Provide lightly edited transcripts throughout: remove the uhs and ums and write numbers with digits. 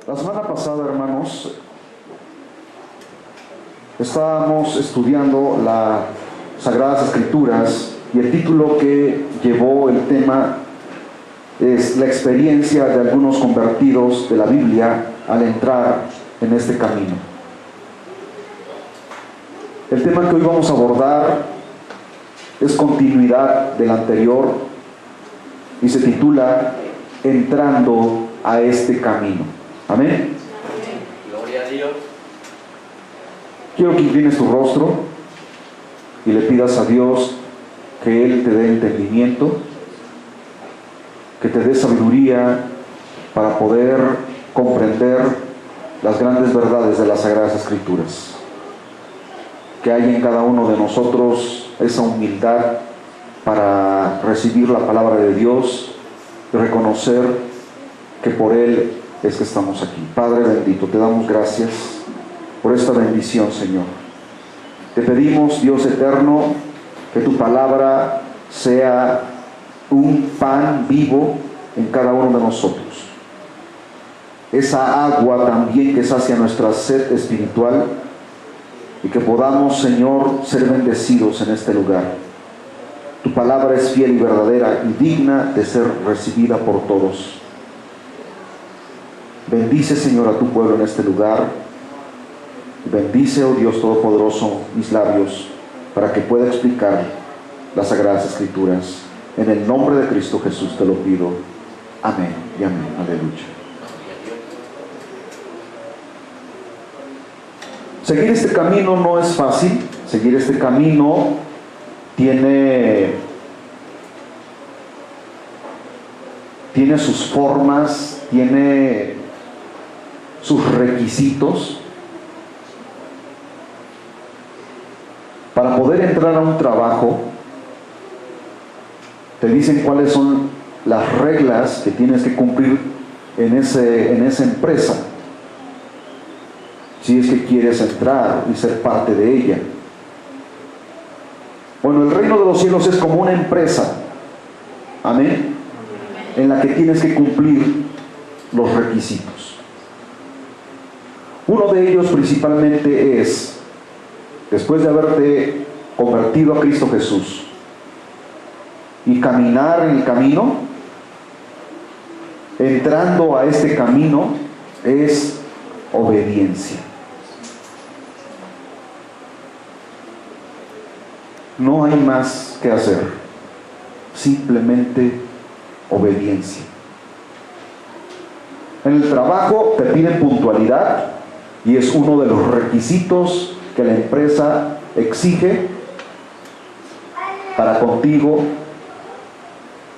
La semana pasada, hermanos, estábamos estudiando las Sagradas Escrituras y el título que llevó el tema es la experiencia de algunos convertidos de la Biblia al entrar en este camino. El tema que hoy vamos a abordar es continuidad del anterior y se titula Entrando a este camino. Amén. Amén. Gloria a Dios. Quiero que inclines tu rostro y le pidas a Dios que Él te dé entendimiento, que te dé sabiduría para poder comprender las grandes verdades de las Sagradas Escrituras. Que haya en cada uno de nosotros esa humildad para recibir la palabra de Dios y reconocer que por Él es que estamos aquí. Padre bendito, te damos gracias por esta bendición, Señor. Te pedimos, Dios eterno, que tu palabra sea un pan vivo en cada uno de nosotros. Esa agua también que sacia nuestra sed espiritual y que podamos, Señor, ser bendecidos en este lugar. Tu palabra es fiel y verdadera y digna de ser recibida por todos. Bendice, Señor, a tu pueblo en este lugar. Bendice, oh Dios Todopoderoso, mis labios para que pueda explicar las Sagradas Escrituras. En el nombre de Cristo Jesús te lo pido. Amén y amén. Aleluya. Seguir este camino no es fácil. Seguir este camino tiene sus formas, tiene sus requisitos. Para poder entrar a un trabajo, te dicen cuáles son las reglas que tienes que cumplir en esa empresa, si es que quieres entrar y ser parte de ella. Bueno, el reino de los cielos es como una empresa, amén, en la que tienes que cumplir los requisitos. Uno de ellos principalmente es, después de haberte convertido a Cristo Jesús y caminar en el camino, entrando a este camino, es obediencia. No hay más que hacer, simplemente obediencia. En el trabajo te piden puntualidad y es uno de los requisitos que la empresa exige para contigo,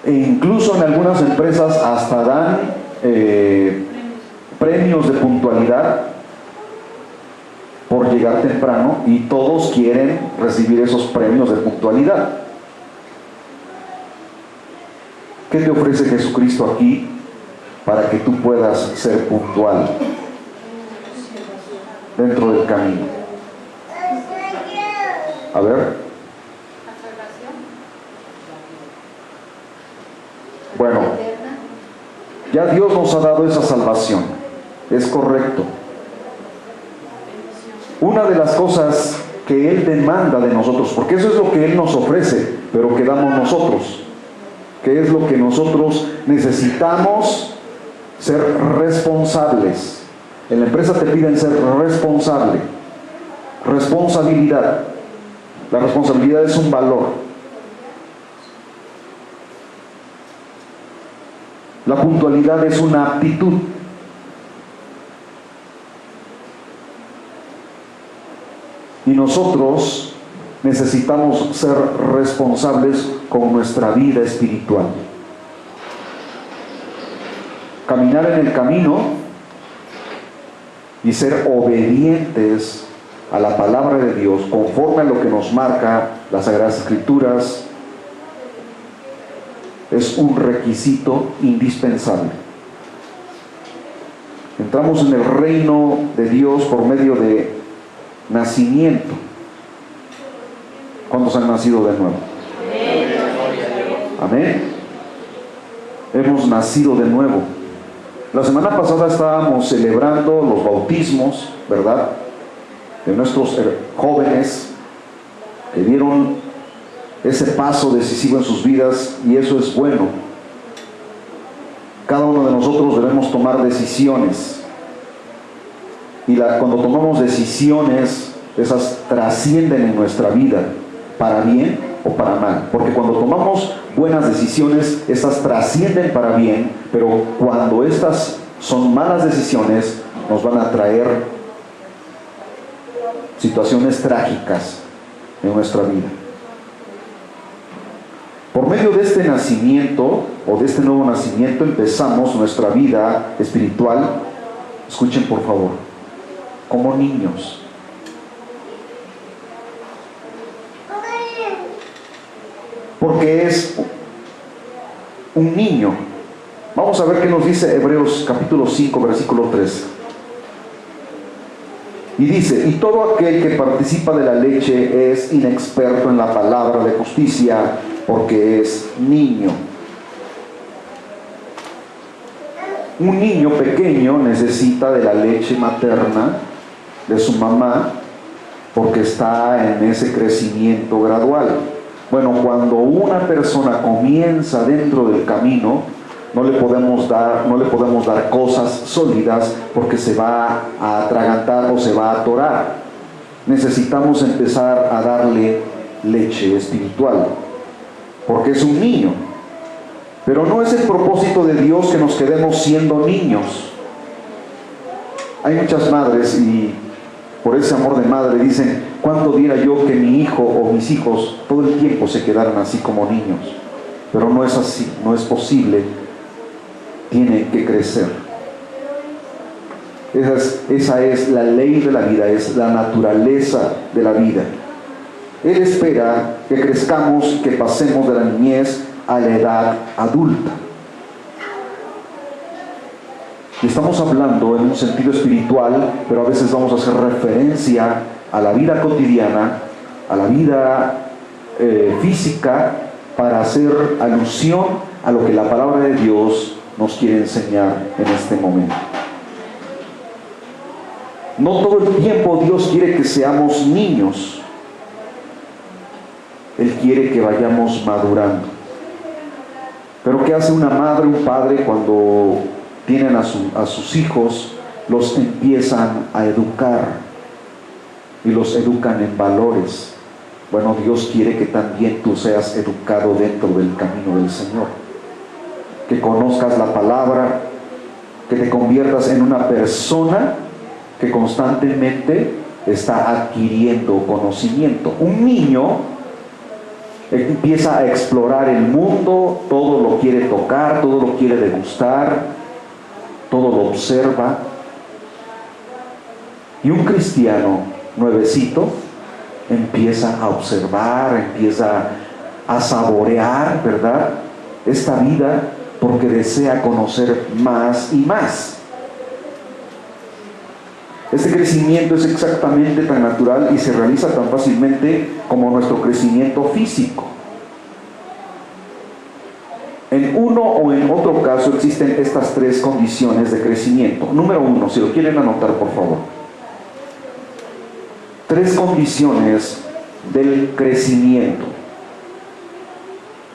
e incluso en algunas empresas hasta dan premios de puntualidad por llegar temprano, y todos quieren recibir esos premios de puntualidad. ¿Qué te ofrece Jesucristo aquí para que tú puedas ser puntual dentro del camino? A ver. Bueno, ya Dios nos ha dado esa salvación, es correcto. Una de las cosas que Él demanda de nosotros, porque eso es lo que Él nos ofrece, pero que damos nosotros, que es lo que nosotros necesitamos ser responsables. En la empresa te piden ser responsable. Responsabilidad. La responsabilidad es un valor. La puntualidad es una aptitud. Y nosotros necesitamos ser responsables con nuestra vida espiritual. Caminar en el camino y ser obedientes a la palabra de Dios conforme a lo que nos marca las Sagradas Escrituras es un requisito indispensable. Entramos en el reino de Dios por medio de nacimiento. ¿Cuántos han nacido de nuevo? Amén. Hemos nacido de nuevo. La semana pasada estábamos celebrando los bautismos, ¿verdad?, de nuestros jóvenes que dieron ese paso decisivo en sus vidas, y eso es bueno. Cada uno de nosotros debemos tomar decisiones, y cuando tomamos decisiones, esas trascienden en nuestra vida, para bien o para mal, porque cuando tomamos buenas decisiones, estas trascienden para bien, pero cuando estas son malas decisiones, nos van a traer situaciones trágicas en nuestra vida. Por medio de este nacimiento, o de este nuevo nacimiento, empezamos nuestra vida espiritual, escuchen por favor, como niños. Porque es un niño. Vamos a ver qué nos dice Hebreos capítulo 5, versículo 3. Y dice: y todo aquel que participa de la leche es inexperto en la palabra de justicia, porque es niño. Un niño pequeño necesita de la leche materna de su mamá, porque está en ese crecimiento gradual. Bueno, cuando una persona comienza dentro del camino, no le podemos dar cosas sólidas, porque se va a atragantar o se va a atorar. Necesitamos empezar a darle leche espiritual, porque es un niño. Pero no es el propósito de Dios que nos quedemos siendo niños. Hay muchas madres, y por ese amor de madre dicen: ¿cuánto diera yo que mi hijo o mis hijos todo el tiempo se quedaran así como niños? Pero no es así, no es posible. Tienen que crecer. Esa es la ley de la vida, es la naturaleza de la vida. Él espera que crezcamos y que pasemos de la niñez a la edad adulta. Y estamos hablando en un sentido espiritual, pero a veces vamos a hacer referencia a la vida cotidiana, a la vida física, para hacer alusión a lo que la palabra de Dios nos quiere enseñar en este momento. No todo el tiempo Dios quiere que seamos niños. Él quiere que vayamos madurando. Pero ¿qué hace una madre, un padre cuando tienen a sus hijos? Los empiezan a educar, y los educan en valores. Bueno, Dios quiere que también tú seas educado dentro del camino del Señor, que conozcas la palabra, que te conviertas en una persona que constantemente está adquiriendo conocimiento. Un niño empieza a explorar el mundo, todo lo quiere tocar, todo lo quiere degustar, todo lo observa. Y un cristiano nuevecito empieza a observar, empieza a saborear, ¿verdad?, esta vida, porque desea conocer más y más. Este crecimiento es exactamente tan natural y se realiza tan fácilmente como nuestro crecimiento físico. En uno o en otro caso existen estas tres condiciones de crecimiento. Número 1, si lo quieren anotar por favor. 3 condiciones del crecimiento.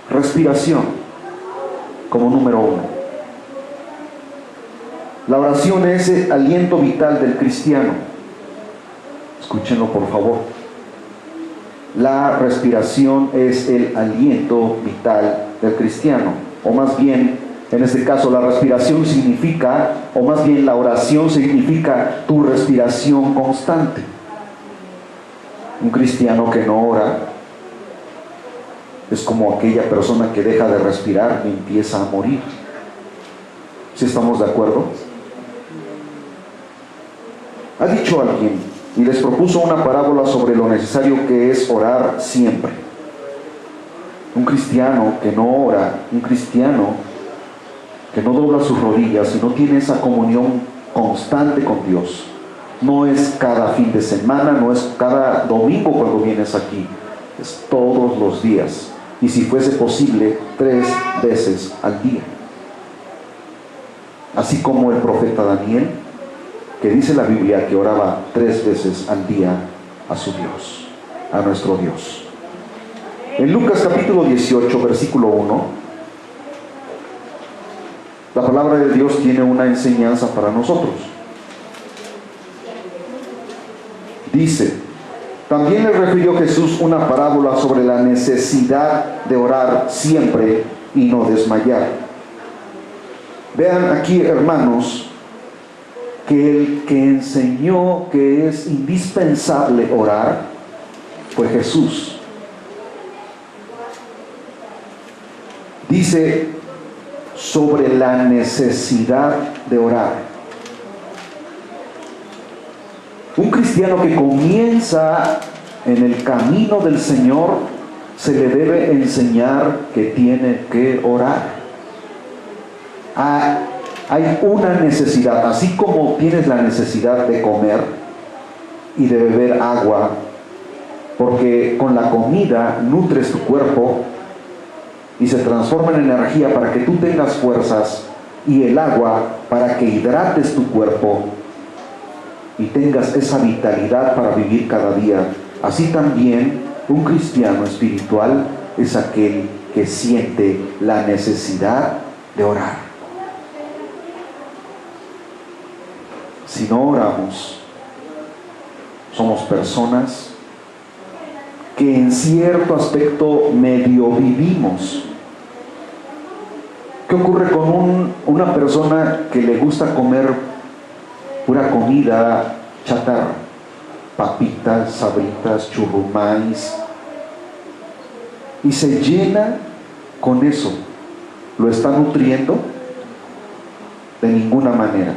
Respiración como número 1. La oración es el aliento vital del cristiano. Escúchenlo por favor. La respiración es el aliento vital del cristiano. O más bien, en este caso, la respiración significa, o más bien la oración significa tu respiración constante. Un cristiano que no ora es como aquella persona que deja de respirar y empieza a morir. ¿Sí estamos de acuerdo? Ha dicho alguien y les propuso una parábola sobre lo necesario que es orar siempre. Un cristiano que no ora, un cristiano que no dobla sus rodillas y no tiene esa comunión constante con Dios, no es cada fin de semana, no es cada domingo cuando vienes aquí, es todos los días, y si fuese posible 3 veces al día. así como el profeta Daniel, que dice la Biblia que oraba 3 veces al día a su Dios, a nuestro Dios. En Lucas capítulo 18, versículo 1, la palabra de Dios tiene una enseñanza para nosotros. Dice: también le refirió Jesús una parábola sobre la necesidad de orar siempre y no desmayar. Vean aquí, hermanos, que el que enseñó que es indispensable orar fue Jesús. Dice sobre la necesidad de orar. Un cristiano que comienza en el camino del Señor, se le debe enseñar que tiene que orar. Hay una necesidad, así como tienes la necesidad de comer y de beber agua, porque con la comida nutres tu cuerpo y se transforma en energía para que tú tengas fuerzas, y el agua para que hidrates tu cuerpo y tengas esa vitalidad para vivir cada día. Así también un cristiano espiritual es aquel que siente la necesidad de orar. Si no oramos, somos personas que en cierto aspecto medio vivimos. ¿Qué ocurre con una persona que le gusta comer pura comida chatarra? Papitas, sabritas, churrumais, y se llena con eso. ¿Lo está nutriendo? De ninguna manera.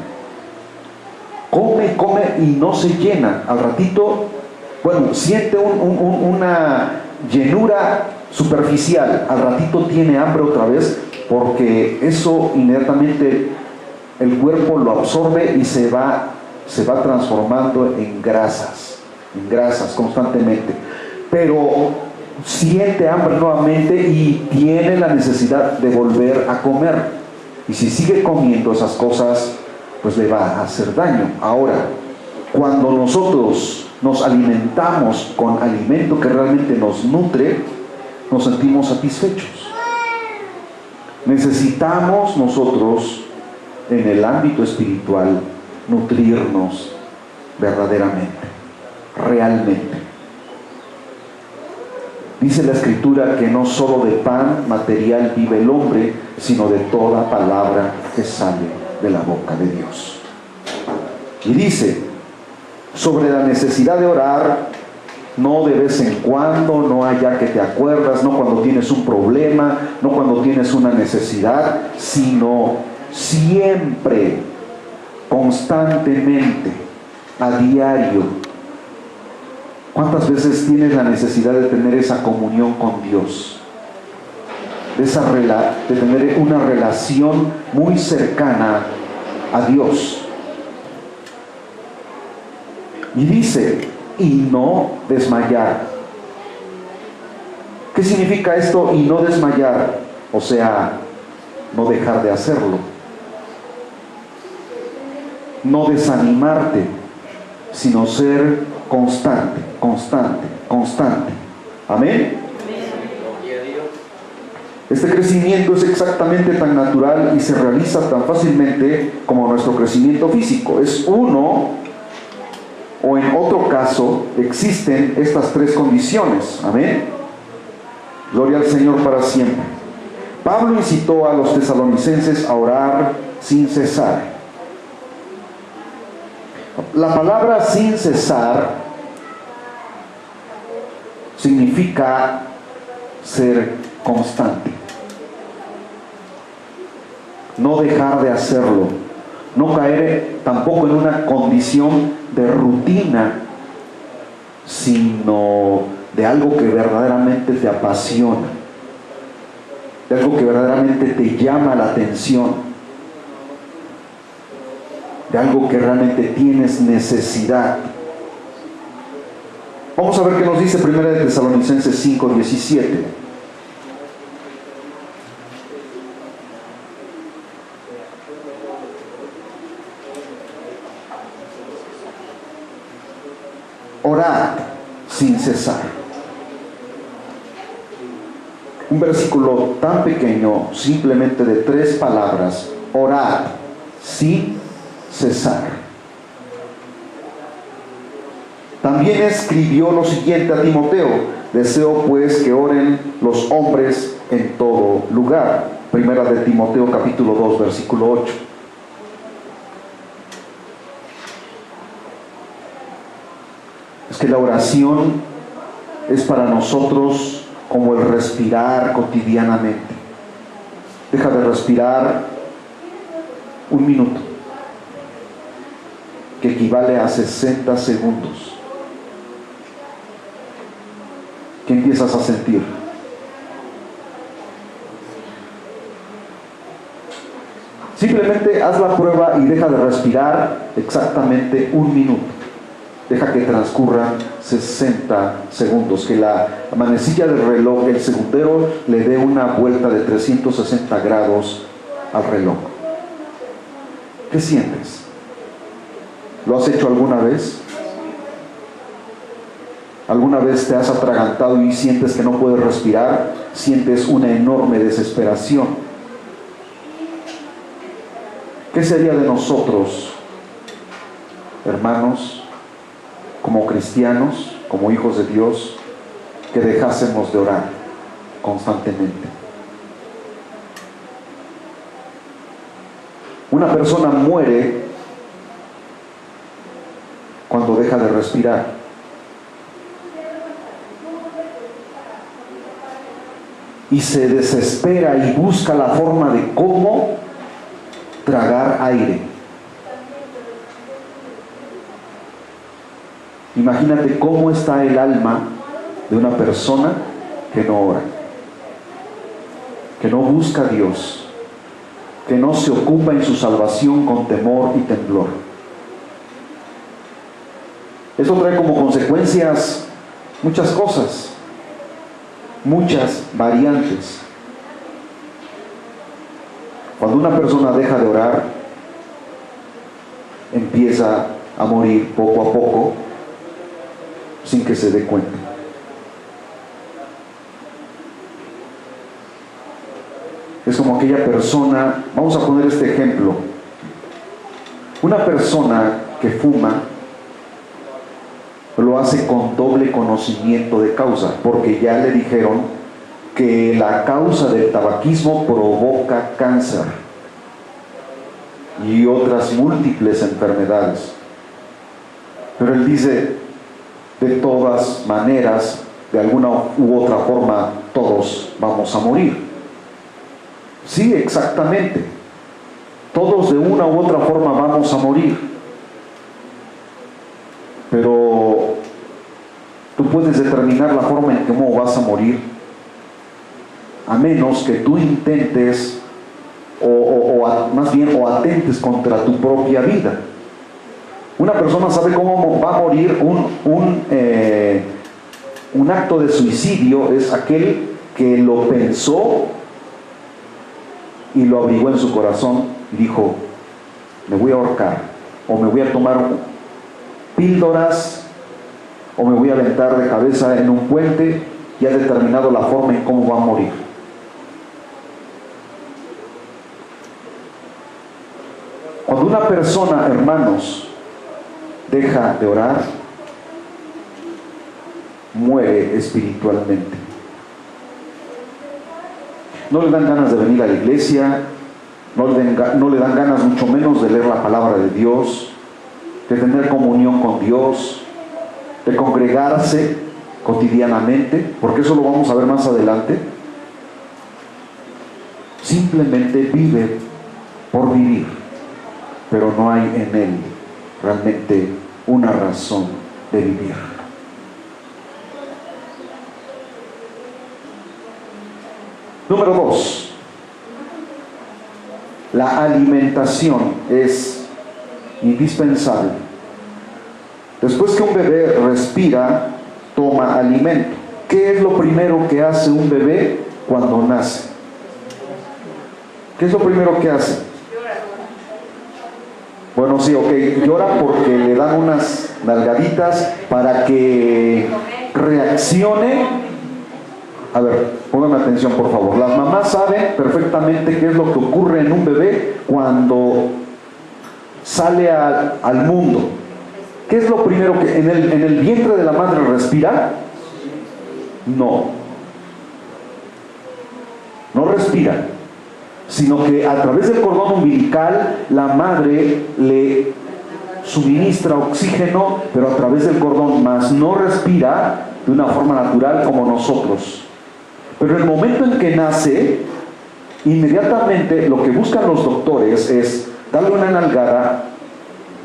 Come y no se llena. Al ratito, bueno, siente una llenura superficial. Al ratito tiene hambre otra vez, porque eso inmediatamente el cuerpo lo absorbe y se va transformando en grasas constantemente. Pero siente hambre nuevamente y tiene la necesidad de volver a comer. Y si sigue comiendo esas cosas, pues le va a hacer daño. Ahora, cuando nosotros nos alimentamos con alimento que realmente nos nutre, nos sentimos satisfechos. Necesitamos nosotros, en el ámbito espiritual, nutrirnos verdaderamente, realmente. Dice la Escritura que no solo de pan material vive el hombre, sino de toda palabra que sale de la boca de Dios. Y dice sobre la necesidad de orar, no de vez en cuando, no allá que te acuerdas, no cuando tienes un problema, no cuando tienes una necesidad, sino siempre, constantemente, a diario. ¿Cuántas veces tienes la necesidad de tener esa comunión con Dios? De tener una relación muy cercana a Dios. Y dice, y no desmayar. ¿Qué significa esto, y no desmayar? O sea, no dejar de hacerlo. No desanimarte, sino ser constante. Amén. Este crecimiento es exactamente tan natural y se realiza tan fácilmente como nuestro crecimiento físico. Es uno, o en otro caso existen estas 3 condiciones. Amén. Gloria al Señor para siempre. Pablo incitó a los tesalonicenses a orar sin cesar. La palabra sin cesar significa ser constante, no dejar de hacerlo, no caer tampoco en una condición de rutina, sino de algo que verdaderamente te apasiona, de algo que verdaderamente te llama la atención, de algo que realmente tienes necesidad. Vamos a ver qué nos dice 1 Tesalonicenses 5:17. sin cesar. Un versículo tan pequeño, simplemente de 3 palabras: orad sin cesar. También escribió lo siguiente a Timoteo: deseo pues que oren los hombres en todo lugar. Primera de Timoteo capítulo 2 versículo 8. Es que la oración es para nosotros como el respirar cotidianamente. Deja de respirar un minuto, que equivale a 60 segundos. ¿Qué empiezas a sentir? Simplemente haz la prueba y deja de respirar exactamente un minuto. Deja que transcurran 60 segundos, que la manecilla del reloj, el segundero, le dé una vuelta de 360 grados al reloj. ¿Qué sientes? ¿Lo has hecho alguna vez? ¿Alguna vez te has atragantado y sientes que no puedes respirar? Sientes una enorme desesperación. ¿Qué sería de nosotros, hermanos, como cristianos, como hijos de Dios, que dejásemos de orar constantemente? Una persona muere cuando deja de respirar. Y se desespera y busca la forma de cómo tragar aire. Imagínate cómo está el alma de una persona que no ora, que no busca a Dios, que no se ocupa en su salvación con temor y temblor. Eso trae como consecuencias muchas cosas, muchas variantes. Cuando una persona deja de orar, empieza a morir poco a poco sin que se dé cuenta. Es como aquella persona, vamos a poner este ejemplo, una persona que fuma lo hace con doble conocimiento de causa, porque ya le dijeron que la causa del tabaquismo provoca cáncer y otras múltiples enfermedades. Pero él dice, de todas maneras, de alguna u otra forma, todos vamos a morir. Sí, exactamente. Todos de una u otra forma vamos a morir. Pero tú puedes determinar la forma en cómo vas a morir, a menos que tú intentes o atentes contra tu propia vida. Una persona sabe cómo va a morir. Un acto de suicidio es aquel que lo pensó y lo abrigó en su corazón y dijo: me voy a ahorcar, o me voy a tomar píldoras, o me voy a aventar de cabeza en un puente, y ha determinado la forma en cómo va a morir. Cuando una persona, hermanos, deja de orar, muere espiritualmente. No le dan ganas de venir a la iglesia, no le dan ganas mucho menos de leer la palabra de Dios, de tener comunión con Dios, de congregarse cotidianamente, porque eso lo vamos a ver más adelante. Simplemente vive por vivir, pero no hay en él realmente una razón de vivir. Número 2. La alimentación es indispensable. Después que un bebé respira, toma alimento. ¿Qué es lo primero que hace un bebé cuando nace? ¿Qué es lo primero que hace? Bueno, sí, ok, llora porque le dan unas nalgaditas para que reaccione. A ver, pónganme atención por favor. Las mamás saben perfectamente qué es lo que ocurre en un bebé cuando sale al mundo. ¿Qué es lo primero que en el vientre de la madre respira? No respira, sino que a través del cordón umbilical la madre le suministra oxígeno, pero a través del cordón, más no respira de una forma natural como nosotros. Pero en el momento en que nace, inmediatamente lo que buscan los doctores es darle una nalgada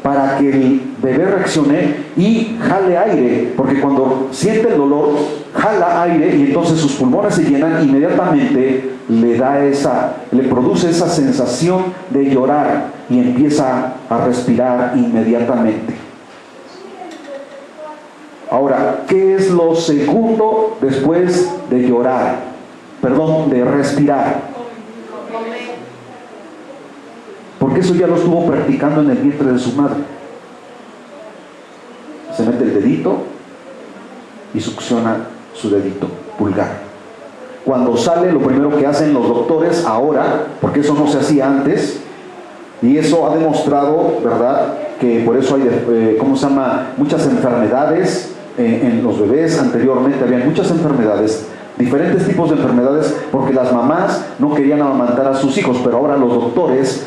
para que el bebé reaccione y jale aire, porque cuando siente el dolor, jala aire y entonces sus pulmones se llenan, inmediatamente le produce esa sensación de llorar y empieza a respirar inmediatamente. Ahora, ¿qué es lo segundo después de llorar? Perdón, de respirar. Porque eso ya lo estuvo practicando en el vientre de su madre. Se mete el dedito y succiona su dedito pulgar. Cuando sale, lo primero que hacen los doctores ahora, porque eso no se hacía antes, y eso ha demostrado, ¿verdad?, que por eso hay, muchas enfermedades en los bebés. Anteriormente había muchas enfermedades, diferentes tipos de enfermedades, porque las mamás no querían amamantar a sus hijos, pero ahora los doctores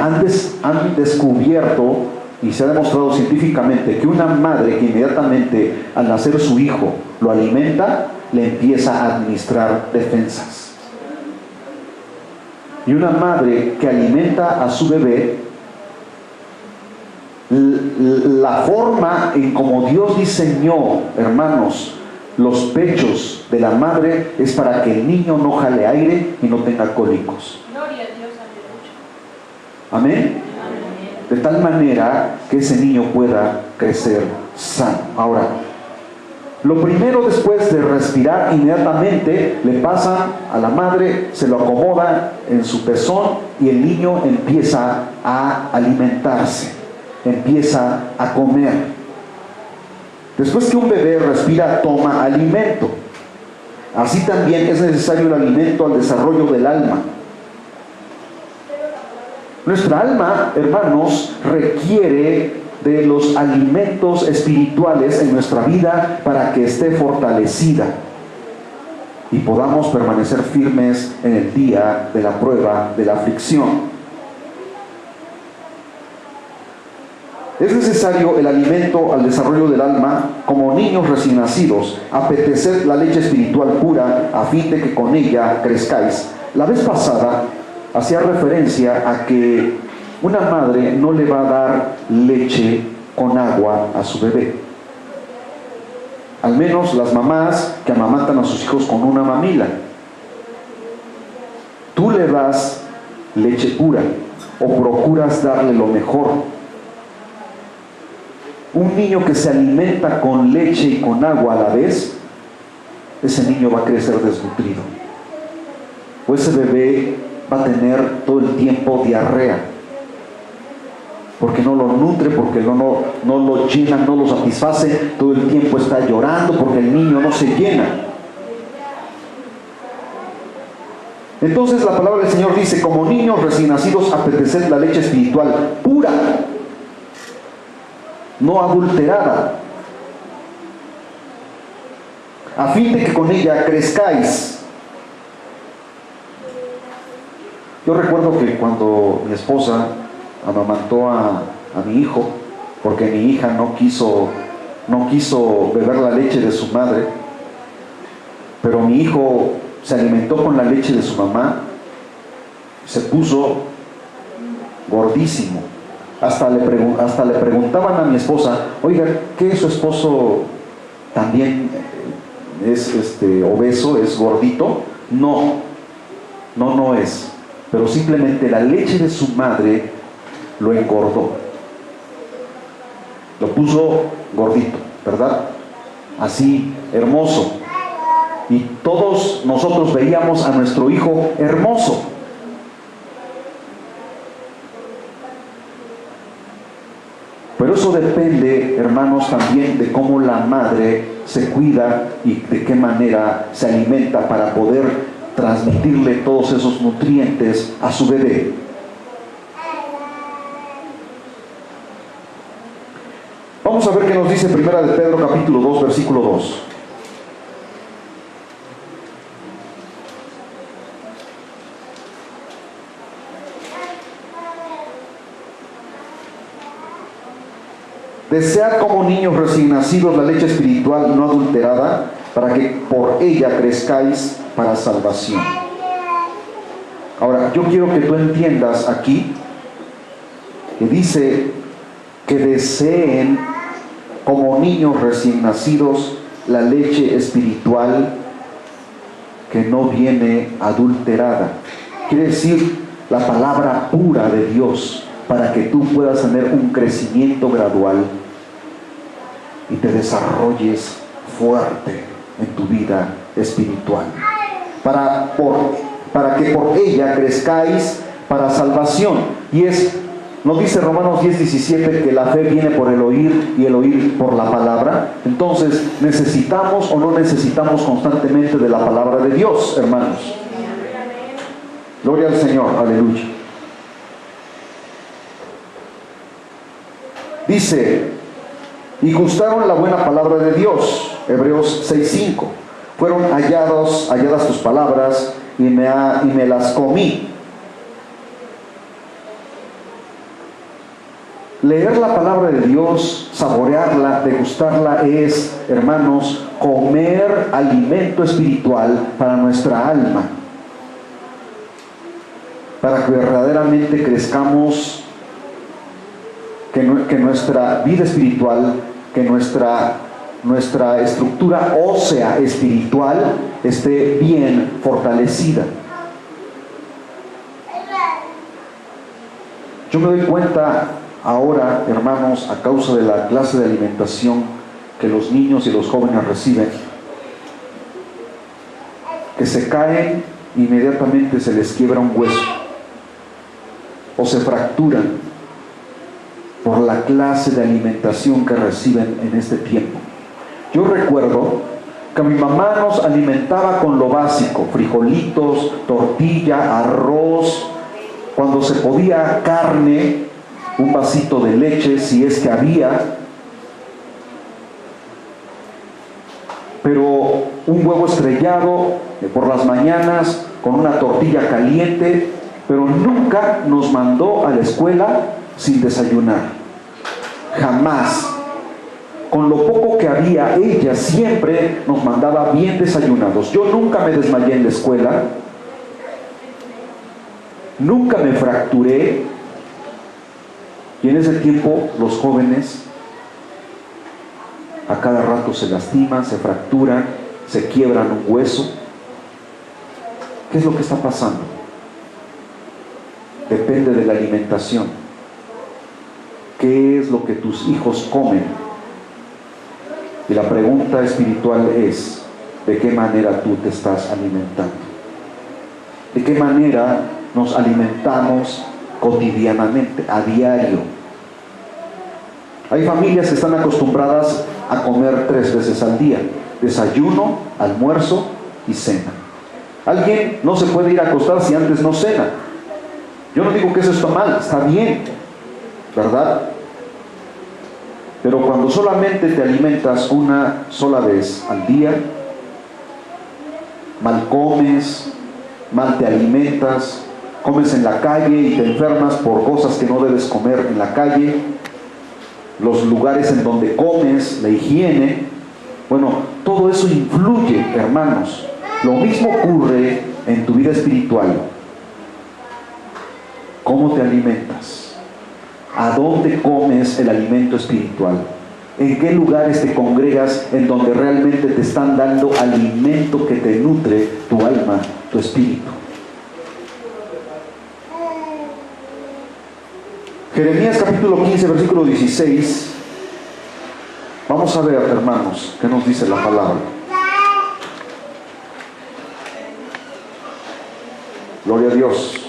han descubierto, y se ha demostrado científicamente, que una madre que inmediatamente al nacer su hijo lo alimenta, le empieza a administrar defensas. Y una madre que alimenta a su bebé, la forma en como Dios diseñó, hermanos, los pechos de la madre es para que el niño no jale aire y no tenga cólicos. Gloria a Dios, Amén. De tal manera que ese niño pueda crecer sano. Ahora, lo primero después de respirar, inmediatamente le pasan a la madre, se lo acomoda en su pezón y el niño empieza a alimentarse, empieza a comer. Después que un bebé respira, toma alimento. Así también es necesario el alimento al desarrollo del alma. Nuestra alma, hermanos, requiere de los alimentos espirituales en nuestra vida para que esté fortalecida y podamos permanecer firmes en el día de la prueba, de la aflicción. Es necesario el alimento al desarrollo del alma, como niños recién nacidos, apetecer la leche espiritual pura, a fin de que con ella crezcáis. La vez pasada hacía referencia a que una madre no le va a dar leche con agua a su bebé. Al menos las mamás que amamantan a sus hijos con una mamila. Tú le das leche pura o procuras darle lo mejor. Un niño que se alimenta con leche y con agua a la vez, ese niño va a crecer desnutrido. O ese bebé va a tener todo el tiempo diarrea, porque no lo nutre, porque no lo llena, no lo satisface, todo el tiempo está llorando porque el niño no se llena. Entonces la palabra del Señor dice, como niños recién nacidos, apeteced la leche espiritual pura, no adulterada, a fin de que con ella crezcáis. Yo recuerdo que cuando mi esposa amamantó a mi hijo, porque mi hija no quiso beber la leche de su madre, pero mi hijo se alimentó con la leche de su mamá, se puso gordísimo. Hasta le preguntaban a mi esposa, oiga, ¿qué su esposo también es obeso, es gordito? No es. Pero simplemente la leche de su madre lo engordó, lo puso gordito, ¿verdad? Así, hermoso. Y todos nosotros veíamos a nuestro hijo hermoso. Pero eso depende, hermanos, también de cómo la madre se cuida y de qué manera se alimenta para poder transmitirle todos esos nutrientes a su bebé. Vamos a ver qué nos dice Primera de Pedro capítulo 2, versículo 2. Desead como niños recién nacidos la leche espiritual no adulterada, para que por ella crezcáis para salvación. Ahora, yo quiero que tú entiendas aquí que dice que deseen como niños recién nacidos la leche espiritual que no viene adulterada. Quiere decir la palabra pura de Dios, para que tú puedas tener un crecimiento gradual y te desarrolles fuerte en tu vida espiritual, para que por ella crezcáis para salvación. Y ¿no dice Romanos 10:17 que la fe viene por el oír y el oír por la palabra? Entonces, ¿necesitamos o no necesitamos constantemente de la palabra de Dios, hermanos? Gloria al Señor, aleluya. Dice, y gustaron la buena palabra de Dios, Hebreos 6:5. Fueron halladas tus palabras y me las comí. Leer la palabra de Dios, saborearla, degustarla es, hermanos, comer alimento espiritual para nuestra alma, para que verdaderamente crezcamos, que nuestra vida espiritual, que nuestra estructura ósea espiritual esté bien fortalecida. Yo me doy cuenta ahora, hermanos, a causa de la clase de alimentación que los niños y los jóvenes reciben, que se caen, inmediatamente se les quiebra un hueso o se fracturan por la clase de alimentación que reciben en este tiempo. Yo recuerdo que mi mamá nos alimentaba con lo básico: frijolitos, tortilla, arroz, cuando se podía carne, un vasito de leche si es que había, pero un huevo estrellado por las mañanas con una tortilla caliente, pero nunca nos mandó a la escuela sin desayunar, jamás. Con lo poco que había, ella siempre nos mandaba bien desayunados. Yo nunca me desmayé en la escuela, nunca me fracturé. Y en ese tiempo los jóvenes a cada rato se lastiman, se fracturan, se quiebran un hueso. ¿Qué es lo que está pasando? Depende de la alimentación. ¿Qué es lo que tus hijos comen? Y la pregunta espiritual es: ¿de qué manera tú te estás alimentando? ¿De qué manera nos alimentamos cotidianamente, a diario? Hay familias que están acostumbradas a comer 3 veces al día: desayuno, almuerzo y cena. Alguien no se puede ir a acostar si antes no cena. Yo no digo que eso está mal, está bien, ¿verdad? Pero cuando solamente te alimentas una sola vez al día, mal comes, mal te alimentas, comes en la calle y te enfermas por cosas que no debes comer en la calle, los lugares en donde comes, la higiene, bueno, todo eso influye, hermanos. Lo mismo ocurre en tu vida espiritual. ¿Cómo te alimentas? ¿A dónde comes el alimento espiritual? ¿En qué lugares te congregas en donde realmente te están dando alimento que te nutre tu alma, tu espíritu? Jeremías capítulo 15, versículo 16. Vamos a ver, hermanos, qué nos dice la palabra. Gloria a Dios.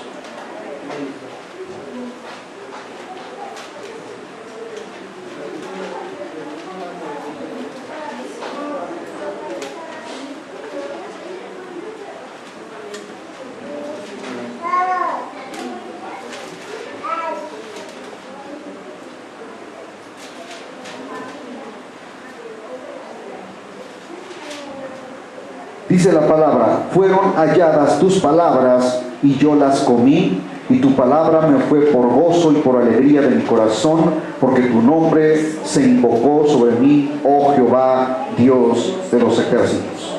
Dice la palabra: fueron halladas tus palabras y yo las comí, y tu palabra me fue por gozo y por alegría de mi corazón, porque tu nombre se invocó sobre mí, oh Jehová, Dios de los ejércitos.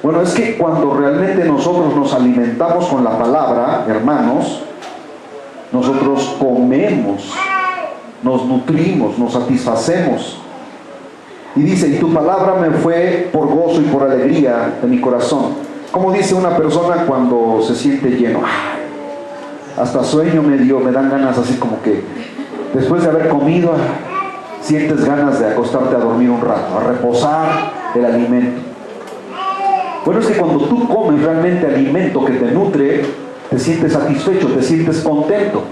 Bueno, es que cuando realmente nosotros nos alimentamos con la palabra, hermanos, nosotros comemos, nos nutrimos, nos satisfacemos. Y dice: y tu palabra me fue por gozo y por alegría de mi corazón. Como dice una persona cuando se siente lleno: hasta sueño me dan ganas, así como que después de haber comido sientes ganas de acostarte a dormir un rato, a reposar el alimento. Bueno, es que cuando tú comes realmente alimento que te nutre, te sientes satisfecho, te sientes contento.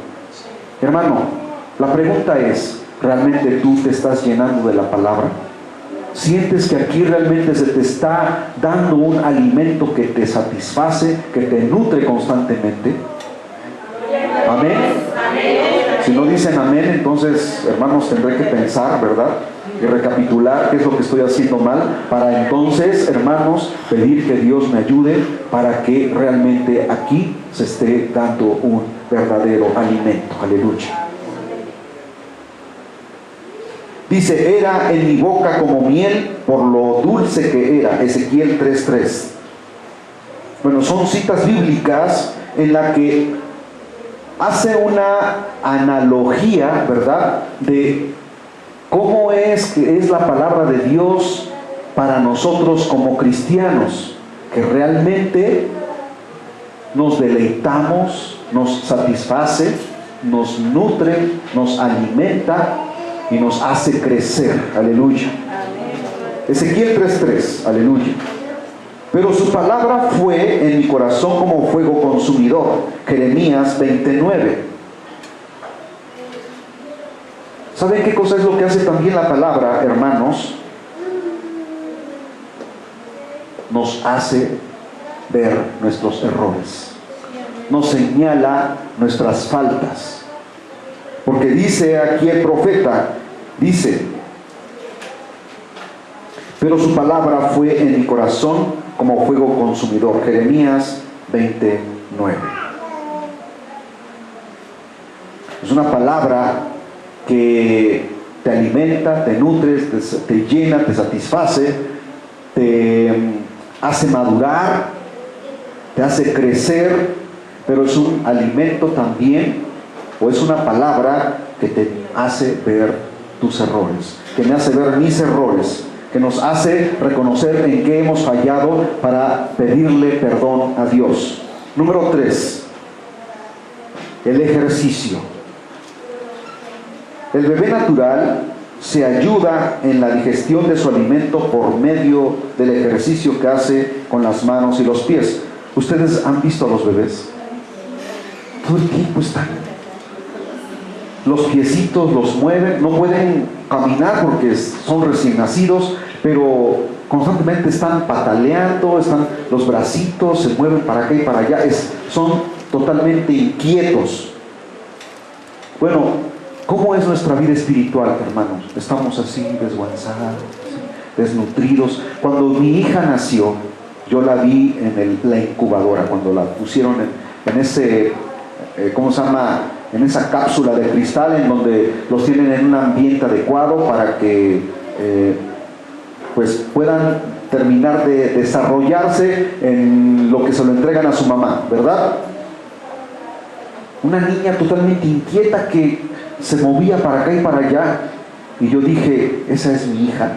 Hermano, la pregunta es: ¿realmente tú te estás llenando de la palabra? ¿Sientes que aquí realmente se te está dando un alimento que te satisface, que te nutre constantemente? ¿Amén? Si no dicen amén, entonces, hermanos, tendré que pensar, ¿verdad? Y recapitular qué es lo que estoy haciendo mal, para entonces, hermanos, pedir que Dios me ayude para que realmente aquí se esté dando un verdadero alimento. Aleluya. Dice: era en mi boca como miel por lo dulce que era. Ezequiel 3:3. Bueno, son citas bíblicas en la que hace una analogía, ¿verdad?, de cómo es la palabra de Dios para nosotros como cristianos, que realmente nos deleitamos, nos satisface, nos nutre, nos alimenta y nos hace crecer. Aleluya. Ezequiel 3:3. Aleluya. Pero su palabra fue en mi corazón como fuego consumidor. Jeremías 29. ¿Saben qué cosa es lo que hace también la palabra, hermanos? Nos hace ver nuestros errores, nos señala nuestras faltas. Porque dice aquí el profeta, dice: pero su palabra fue en mi corazón como fuego consumidor. Jeremías 29. Es una palabra que te alimenta, te nutre, te llena, te satisface, te hace madurar, te hace crecer, pero es un alimento también, o es una palabra que te hace ver tus errores, que me hace ver mis errores, que nos hace reconocer en qué hemos fallado para pedirle perdón a Dios. Número 3, el ejercicio. El bebé natural se ayuda en la digestión de su alimento por medio del ejercicio que hace con las manos y los pies. ¿Ustedes han visto a los bebés? Todo el tiempo están, los piecitos los mueven, no pueden caminar porque son recién nacidos, pero constantemente están pataleando, están los bracitos, se mueven para acá y para allá, son totalmente inquietos. Bueno, ¿cómo es nuestra vida espiritual, hermanos? Estamos así, desguanzados, desnutridos. Cuando mi hija nació, yo la vi en la incubadora, cuando la pusieron en ese, ¿cómo se llama?, en esa cápsula de cristal en donde los tienen en un ambiente adecuado para que pues puedan terminar de desarrollarse en lo que se lo entregan a su mamá, ¿verdad? Una niña totalmente inquieta que se movía para acá y para allá, y yo dije: esa es mi hija.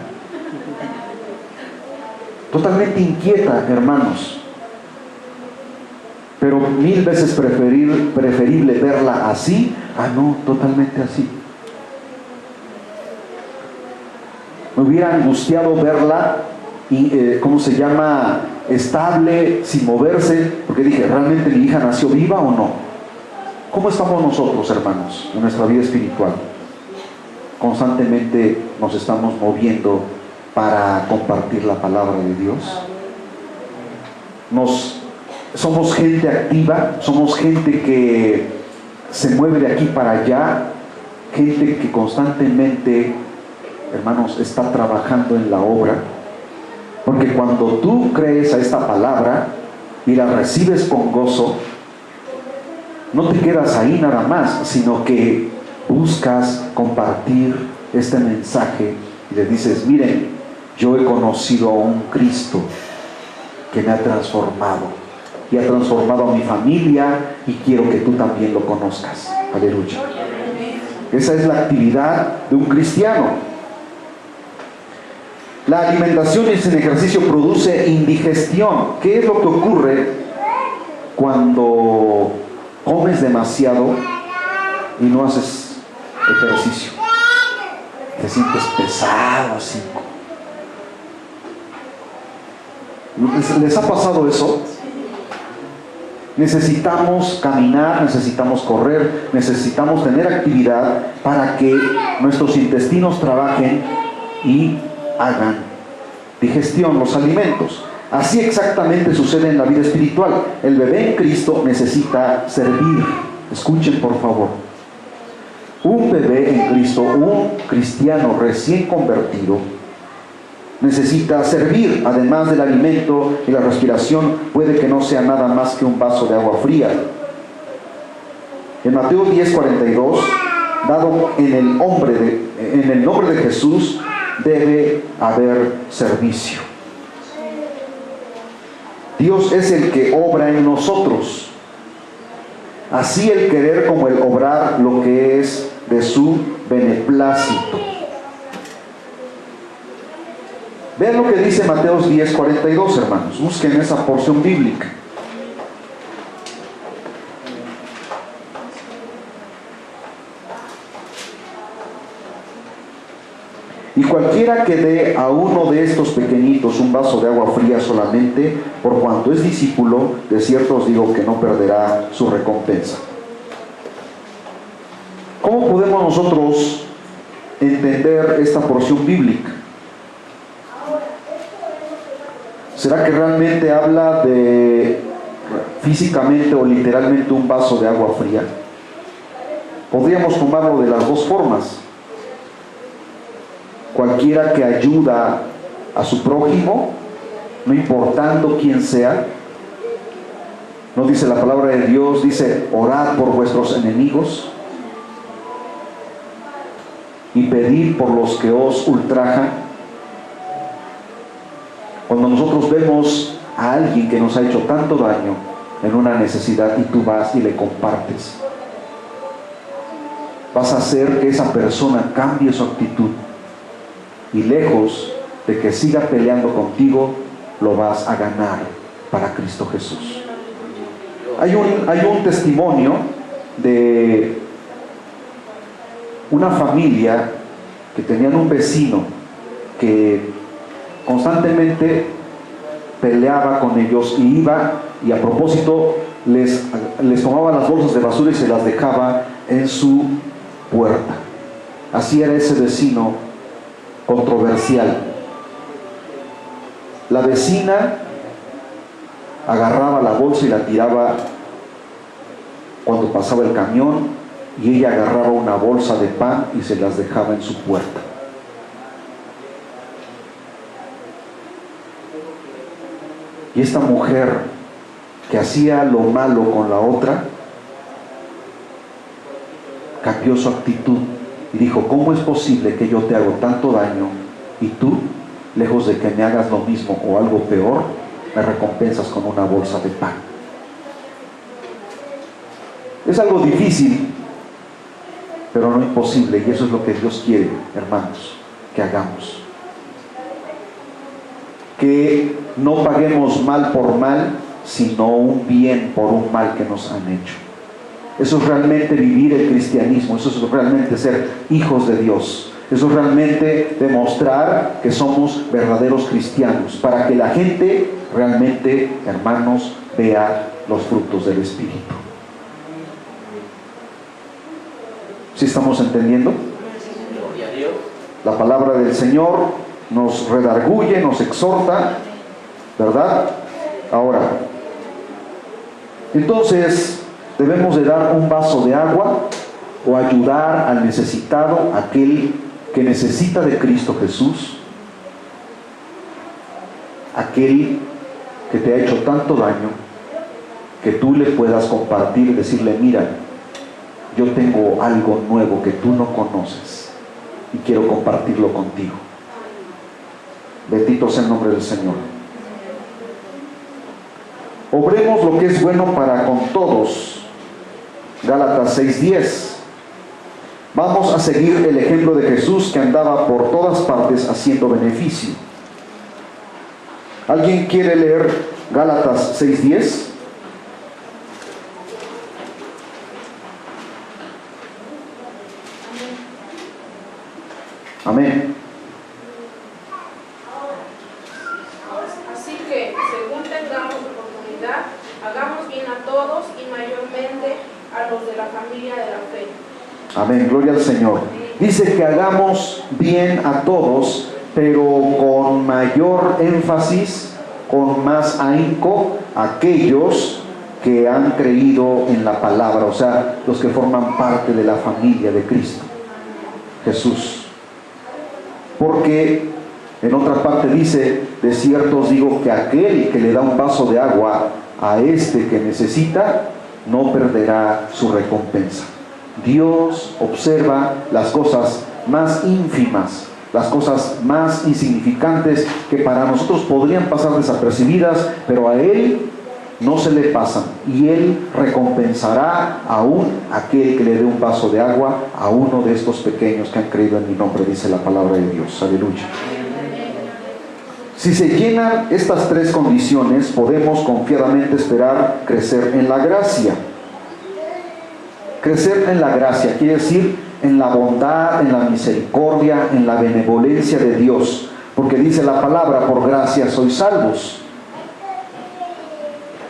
Totalmente inquieta, hermanos. Pero 1000 veces preferible verla así, no, totalmente así. Me hubiera angustiado verla, estable, sin moverse, porque dije: ¿realmente mi hija nació viva o no? ¿Cómo estamos nosotros, hermanos, en nuestra vida espiritual? Constantemente nos estamos moviendo para compartir la palabra de Dios. Somos gente activa, somos gente que se mueve de aquí para allá, gente que constantemente, hermanos, está trabajando en la obra. Porque cuando tú crees a esta palabra y la recibes con gozo, no te quedas ahí nada más, sino que buscas compartir este mensaje y le dices: miren, yo he conocido a un Cristo que me ha transformado y ha transformado a mi familia, y quiero que tú también lo conozcas. Aleluya. Esa es la actividad de un cristiano. La alimentación y el ejercicio produce indigestión. ¿Qué es lo que ocurre cuando comes demasiado y no haces ejercicio? Te sientes pesado así. ¿Les ha pasado eso? Necesitamos caminar, necesitamos correr, necesitamos tener actividad para que nuestros intestinos trabajen y hagan digestión, los alimentos. Así exactamente sucede en la vida espiritual. El bebé en Cristo necesita servir. Escuchen, por favor. Un bebé en Cristo, un cristiano recién convertido, necesita servir. Además del alimento y la respiración, puede que no sea nada más que un vaso de agua fría. En Mateo 10:42, dado en el nombre de Jesús, debe haber servicio. Dios es el que obra en nosotros, así el querer como el obrar, lo que es de su beneplácito. Vean lo que dice Mateo 10:42, hermanos. Busquen esa porción bíblica. Y cualquiera que dé a uno de estos pequeñitos un vaso de agua fría solamente, por cuanto es discípulo, de cierto os digo que no perderá su recompensa. ¿Cómo podemos nosotros entender esta porción bíblica? ¿Será que realmente habla de físicamente o literalmente un vaso de agua fría? Podríamos tomarlo de las dos formas. Cualquiera que ayuda a su prójimo, no importando quién sea. ¿No dice la palabra de Dios? Dice: orad por vuestros enemigos y pedid por los que os ultrajan. Cuando nosotros vemos a alguien que nos ha hecho tanto daño en una necesidad y tú vas y le compartes, vas a hacer que esa persona cambie su actitud, y lejos de que siga peleando contigo, lo vas a ganar para Cristo Jesús. Hay un testimonio de una familia que tenían un vecino que constantemente peleaba con ellos, y iba y a propósito les tomaba las bolsas de basura y se las dejaba en su puerta. Así era ese vecino controversial. La vecina agarraba la bolsa y la tiraba cuando pasaba el camión, y ella agarraba una bolsa de pan y se las dejaba en su puerta. Y esta mujer que hacía lo malo con la otra, cambió su actitud y dijo: ¿cómo es posible que yo te hago tanto daño y tú, lejos de que me hagas lo mismo o algo peor, me recompensas con una bolsa de pan? Es algo difícil, pero no imposible, y eso es lo que Dios quiere, hermanos, que hagamos. Que no paguemos mal por mal, sino un bien por un mal que nos han hecho. Eso es realmente vivir el cristianismo, eso es realmente ser hijos de Dios, eso es realmente demostrar que somos verdaderos cristianos, para que la gente realmente, hermanos, vea los frutos del Espíritu. ¿Sí estamos entendiendo? Gloria a Dios. La palabra del Señor nos redarguye, nos exhorta, ¿verdad? Ahora, entonces, debemos de dar un vaso de agua o ayudar al necesitado, aquel que necesita de Cristo Jesús. aquel que te ha hecho tanto daño, que tú le puedas compartir y decirle, mira, yo tengo algo nuevo que tú no conoces y quiero compartirlo contigo. Bendito sea el nombre del Señor. Obremos lo que es bueno para con todos. Gálatas 6:10. Vamos a seguir el ejemplo de Jesús, que andaba por todas partes haciendo beneficio. ¿Alguien quiere leer Gálatas 6:10? Amén. Así que, según tengamos oportunidad, hagamos bien a todos y mayormente a los de la familia de la fe. Amén, gloria al Señor. Dice que hagamos bien a todos, pero con mayor énfasis, con más ahínco, aquellos que han creído en la palabra, o sea, los que forman parte de la familia de Cristo Jesús. Porque en otra parte dice, de cierto os digo que aquel que le da un vaso de agua a este que necesita, no perderá su recompensa. Dios observa las cosas más ínfimas, las cosas más insignificantes que para nosotros podrían pasar desapercibidas, pero a Él no se le pasan, y Él recompensará aún aquel que le dé un vaso de agua a uno de estos pequeños que han creído en mi nombre, dice la palabra de Dios. Aleluya. Si se llenan estas tres condiciones, podemos confiadamente esperar crecer en la gracia. Crecer en la gracia quiere decir en la bondad, en la misericordia, en la benevolencia de Dios, porque dice la palabra, por gracia sois salvos.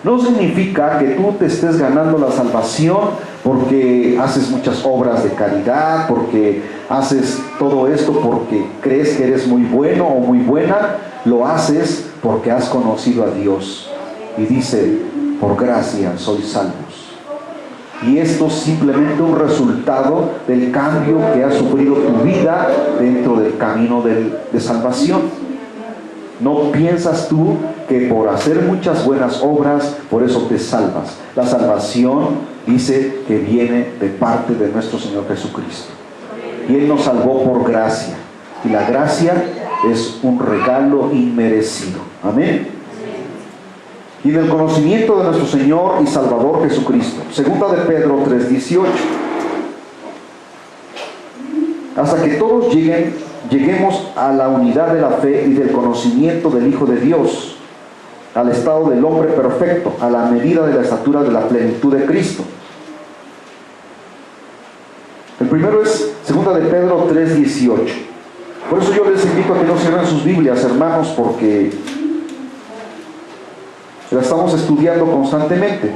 No significa que tú te estés ganando la salvación porque haces muchas obras de caridad, porque haces todo esto porque crees que eres muy bueno o muy buena. Lo haces porque has conocido a Dios. Y dice, por gracia sois salvos. Y esto es simplemente un resultado del cambio que ha sufrido tu vida dentro del camino de salvación. No piensas tú que por hacer muchas buenas obras, por eso te salvas. La salvación dice que viene de parte de nuestro Señor Jesucristo. Y Él nos salvó por gracia. Y la gracia es un regalo inmerecido. Amén. Y en el conocimiento de nuestro Señor y Salvador Jesucristo. Segunda de Pedro 3:18. Hasta que todos lleguemos a la unidad de la fe y del conocimiento del Hijo de Dios, al estado del hombre perfecto, a la medida de la estatura de la plenitud de Cristo. El primero es segunda de Pedro 3:18. Por eso yo les invito a que no cierren sus Biblias, hermanos, porque la estamos estudiando constantemente.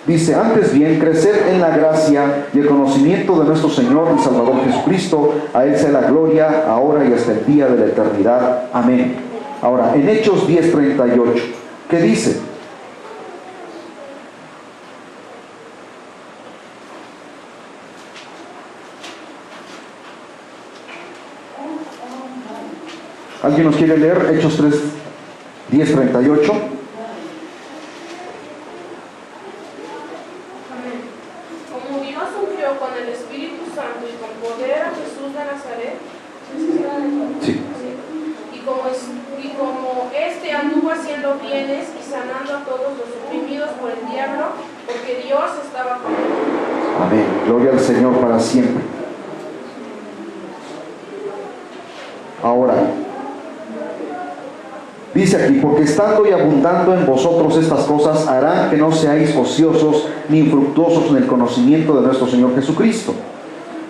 Dice, antes bien, crecer en la gracia y el conocimiento de nuestro Señor y Salvador Jesucristo, a Él sea la gloria, ahora y hasta el día de la eternidad. Amén. Ahora, en Hechos 10:38, ¿qué dice? ¿Alguien nos quiere leer Hechos 10:38? Sí. Y como éste anduvo haciendo bienes y sanando a todos los oprimidos por el diablo, porque Dios estaba con él. Amén. Gloria al Señor para siempre. Ahora, dice aquí, porque estando y abundando en vosotros estas cosas, harán que no seáis ociosos ni infructuosos en el conocimiento de nuestro Señor Jesucristo.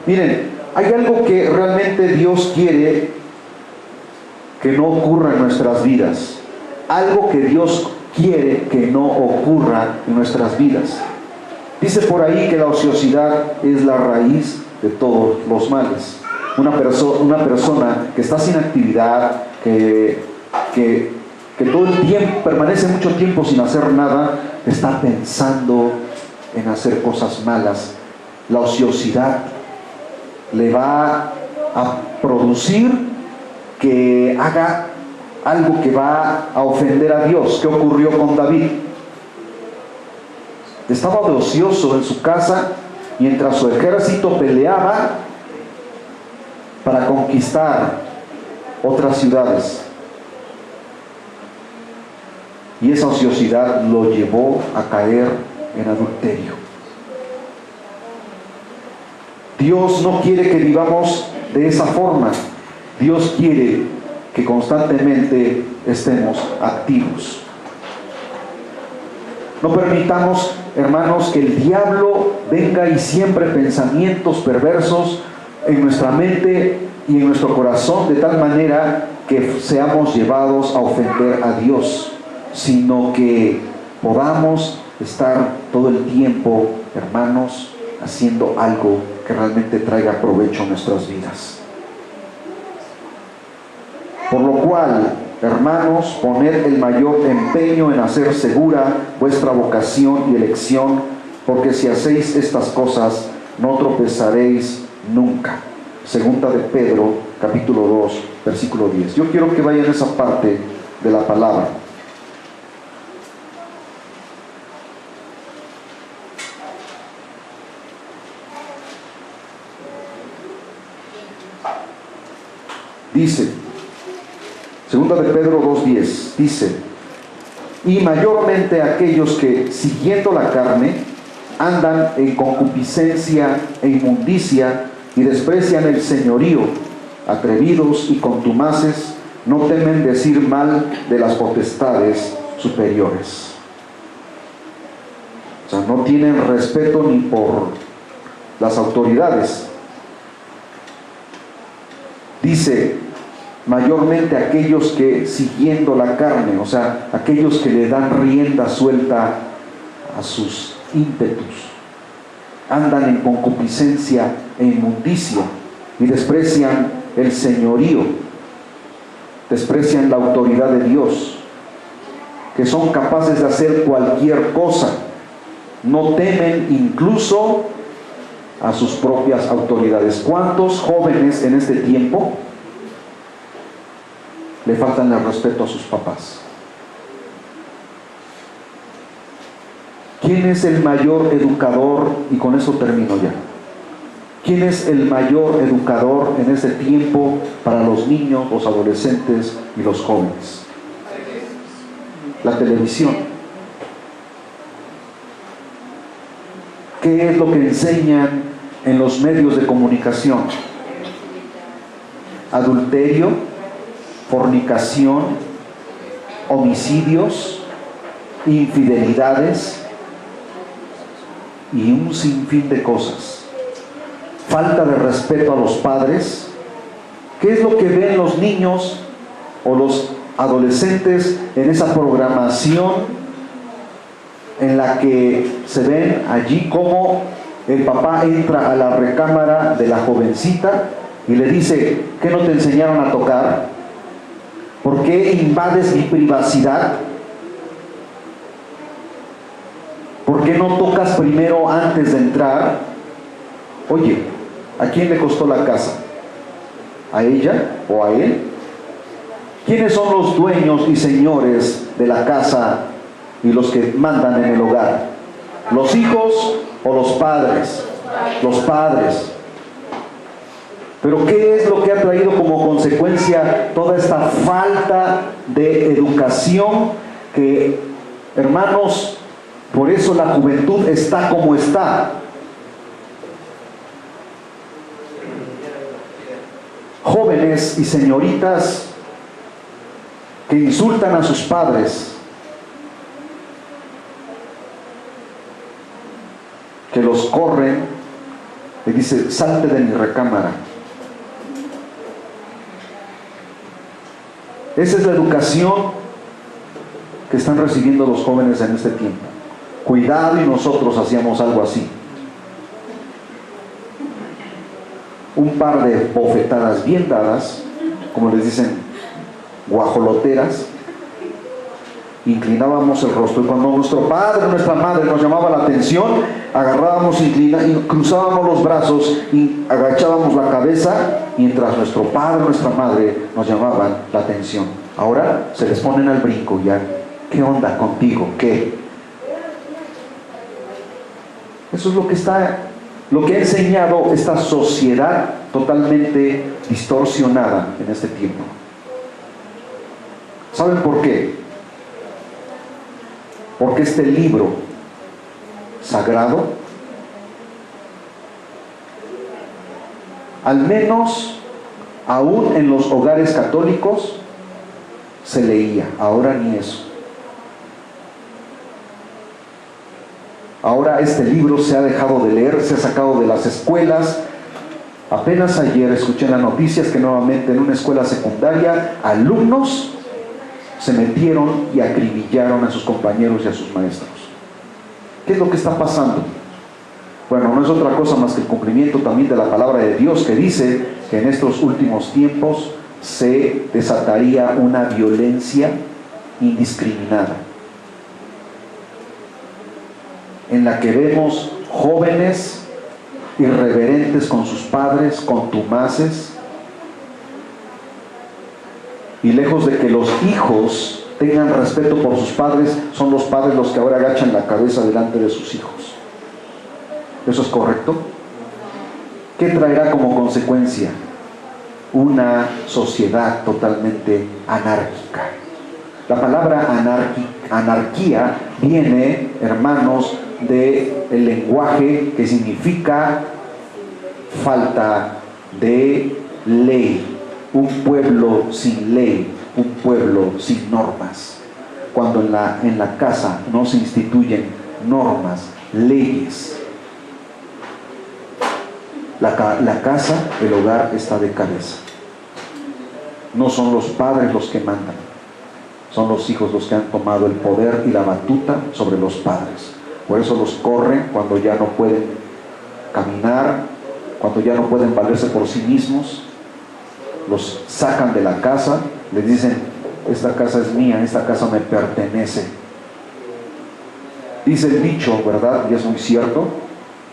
Miren, hay algo que realmente Dios quiere que no ocurra en nuestras vidas. Algo que Dios quiere que no ocurra en nuestras vidas. Dice por ahí que la ociosidad es la raíz de todos los males. Una persona que está sin actividad, que todo el tiempo permanece mucho tiempo sin hacer nada, está pensando en hacer cosas malas. La ociosidad le va a producir que haga algo que va a ofender a Dios. ¿Qué ocurrió con David? Estaba de ocioso en su casa mientras su ejército peleaba para conquistar otras ciudades. Y esa ociosidad lo llevó a caer en adulterio. Dios no quiere que vivamos de esa forma. Dios quiere que constantemente estemos activos. No permitamos, hermanos, que el diablo venga y siembre pensamientos perversos en nuestra mente y en nuestro corazón, de tal manera que seamos llevados a ofender a Dios, sino que podamos estar todo el tiempo, hermanos, haciendo algo que realmente traiga provecho a nuestras vidas. Por lo cual, hermanos, poned el mayor empeño en hacer segura vuestra vocación y elección, porque si hacéis estas cosas, no tropezaréis nunca. Segunda de Pedro, capítulo 2, versículo 10. Yo quiero que vayan a esa parte de la palabra. Dice, segunda de Pedro 2:10, dice: y mayormente aquellos que, siguiendo la carne, andan en concupiscencia e inmundicia y desprecian el señorío, atrevidos y contumaces, no temen decir mal de las potestades superiores. O sea, no tienen respeto ni por las autoridades. Dice, mayormente aquellos que, siguiendo la carne, o sea, aquellos que le dan rienda suelta a sus ímpetus, andan en concupiscencia e inmundicia y desprecian el señorío, desprecian la autoridad de Dios, que son capaces de hacer cualquier cosa, no temen incluso a sus propias autoridades. ¿Cuántos jóvenes en este tiempo le faltan el respeto a sus papás? ¿Quién es el mayor educador? Y con eso termino ya. ¿Quién es el mayor educador en este tiempo para los niños, los adolescentes y los jóvenes? La televisión. ¿Qué es lo que enseñan en los medios de comunicación? Adulterio, fornicación, homicidios, infidelidades y un sinfín de cosas. Falta de respeto a los padres. ¿Qué es lo que ven los niños o los adolescentes en esa programación en la que se ven allí como el papá entra a la recámara de la jovencita y le dice: ¿qué no te enseñaron a tocar? ¿Por qué invades mi privacidad? ¿Por qué no tocas primero antes de entrar? Oye, ¿a quién le costó la casa? ¿A ella o a él? ¿Quiénes son los dueños y señores de la casa y los que mandan en el hogar? ¿Los hijos o los padres? Los padres. Pero ¿qué es lo que ha traído como consecuencia toda esta falta de educación? Que, hermanos, por eso la juventud está como está. Jóvenes y señoritas que insultan a sus padres, que los corren y dice: salte de mi recámara. Esa es la educación que están recibiendo los jóvenes en este tiempo. Cuidado, y nosotros hacíamos algo así. Un par de bofetadas bien dadas, como les dicen, guajoloteras, inclinábamos el rostro, y cuando nuestro padre o nuestra madre nos llamaba la atención, agarrábamos, cruzábamos los brazos y agachábamos la cabeza mientras nuestro padre o nuestra madre nos llamaban la atención. Ahora se les ponen al brinco ya. ¿Qué onda contigo? ¿Qué? Eso es lo que ha enseñado esta sociedad totalmente distorsionada en este tiempo. ¿Saben por qué? Porque este libro sagrado, al menos aún en los hogares católicos, se leía. Ahora ni eso. Ahora este libro se ha dejado de leer, se ha sacado de las escuelas. Apenas ayer escuché en las noticias que nuevamente en una escuela secundaria alumnos se metieron y acribillaron a sus compañeros y a sus maestros. ¿Qué es lo que está pasando? Bueno, no es otra cosa más que el cumplimiento también de la palabra de Dios, que dice que en estos últimos tiempos se desataría una violencia indiscriminada, en la que vemos jóvenes irreverentes con sus padres, contumaces, y lejos de que los hijos tengan respeto por sus padres, son los padres los que ahora agachan la cabeza delante de sus hijos. ¿Eso es correcto? ¿Qué traerá como consecuencia? Una sociedad totalmente anárquica. La palabra anarquía viene, hermanos, del lenguaje que significa falta de ley. Un pueblo sin ley, un pueblo sin normas. Cuando en la casa no se instituyen normas, leyes, la casa, el hogar está de cabeza. No son los padres los que mandan, son los hijos los que han tomado el poder y la batuta sobre los padres. Por eso los corren cuando ya no pueden caminar, cuando ya no pueden valerse por sí mismos. Los sacan de la casa, les dicen: esta casa es mía, esta casa me pertenece. Dice el dicho, ¿verdad? Y es muy cierto: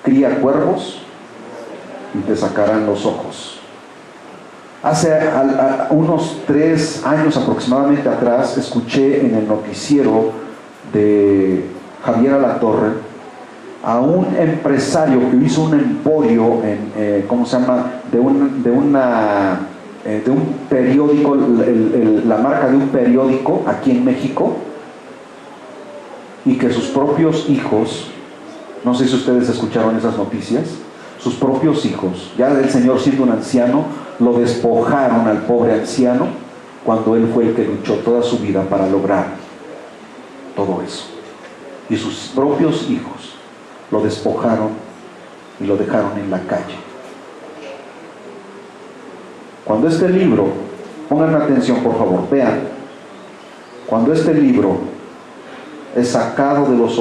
cría cuervos y te sacarán los ojos. Hace unos 3 años aproximadamente atrás, escuché en el noticiero de Javier Alatorre a un empresario que hizo un emporio en, ¿cómo se llama? De un periódico, la marca de un periódico aquí en México, y que sus propios hijos, no sé si ustedes escucharon esas noticias, sus propios hijos, ya el señor siendo un anciano, lo despojaron al pobre anciano cuando él fue el que luchó toda su vida para lograr todo eso. Y sus propios hijos lo despojaron y lo dejaron en la calle. Cuando este libro, pongan atención por favor, vean, cuando este libro es sacado de los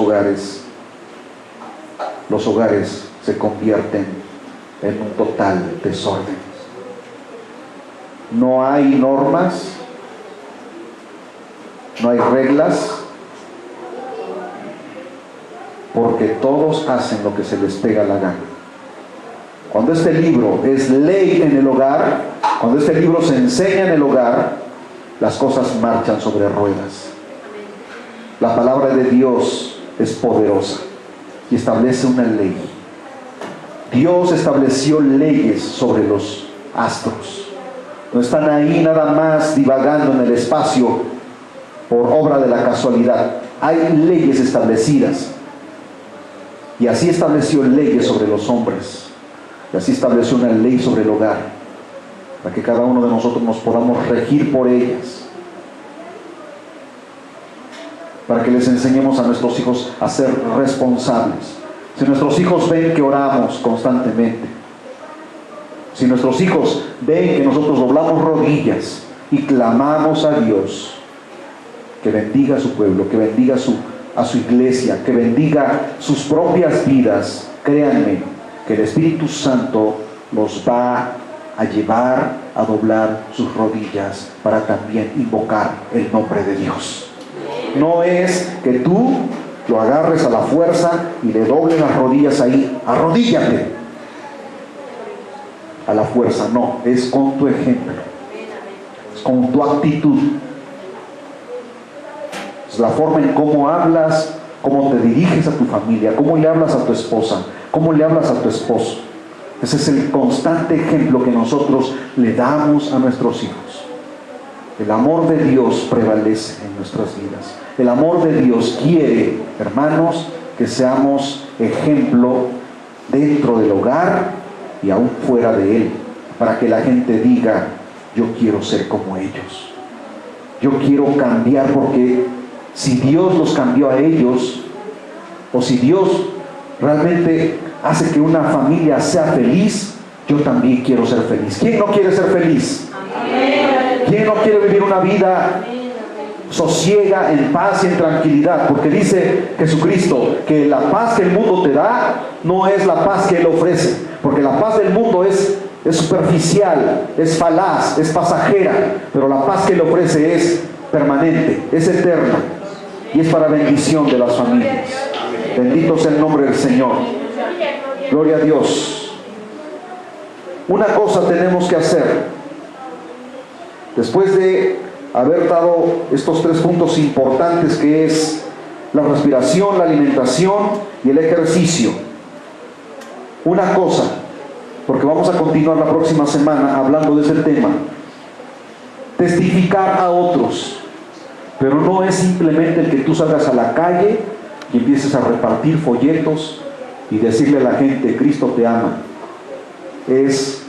hogares se convierten en un total desorden. No hay normas, no hay reglas, porque todos hacen lo que se les pega la gana. Cuando este libro es ley en el hogar, cuando este libro se enseña en el hogar, las cosas marchan sobre ruedas. La palabra de Dios es poderosa y establece una ley. Dios estableció leyes sobre los astros. No están ahí nada más divagando en el espacio por obra de la casualidad. Hay leyes establecidas. Y así estableció leyes sobre los hombres. Y así estableció una ley sobre el hogar, para que cada uno de nosotros nos podamos regir por ellas, para que les enseñemos a nuestros hijos a ser responsables. Si nuestros hijos ven que oramos constantemente, si nuestros hijos ven que nosotros doblamos rodillas y clamamos a Dios, que bendiga a su pueblo, que bendiga a su iglesia, que bendiga sus propias vidas, créanme que el Espíritu Santo los va a llevar a doblar sus rodillas para también invocar el nombre de Dios. No es que tú lo agarres a la fuerza y le dobles las rodillas ahí, arrodíllate a la fuerza, no, es con tu ejemplo, es con tu actitud, la forma en cómo hablas, cómo te diriges a tu familia, cómo le hablas a tu esposa, cómo le hablas a tu esposo. Ese es el constante ejemplo que nosotros le damos a nuestros hijos. El amor de Dios prevalece en nuestras vidas. El amor de Dios quiere, hermanos, que seamos ejemplo dentro del hogar y aún fuera de él, para que la gente diga: yo quiero ser como ellos. Yo quiero cambiar, porque si Dios los cambió a ellos, o si Dios realmente hace que una familia sea feliz, yo también quiero ser feliz. ¿Quién no quiere ser feliz? ¿Quién no quiere vivir una vida sosiega, en paz y en tranquilidad? Porque dice Jesucristo que la paz que el mundo te da no es la paz que Él ofrece, porque la paz del mundo es superficial, es falaz, es pasajera, pero la paz que Él ofrece es permanente, es eterna y es para bendición de las familias. Bendito sea el nombre del Señor. Gloria a Dios. Una cosa tenemos que hacer. Después de haber dado estos 3 puntos importantes, que es la respiración, la alimentación y el ejercicio, una cosa, porque vamos a continuar la próxima semana hablando de ese tema: testificar a otros. Pero no es simplemente el que tú salgas a la calle y empieces a repartir folletos y decirle a la gente: Cristo te ama. Es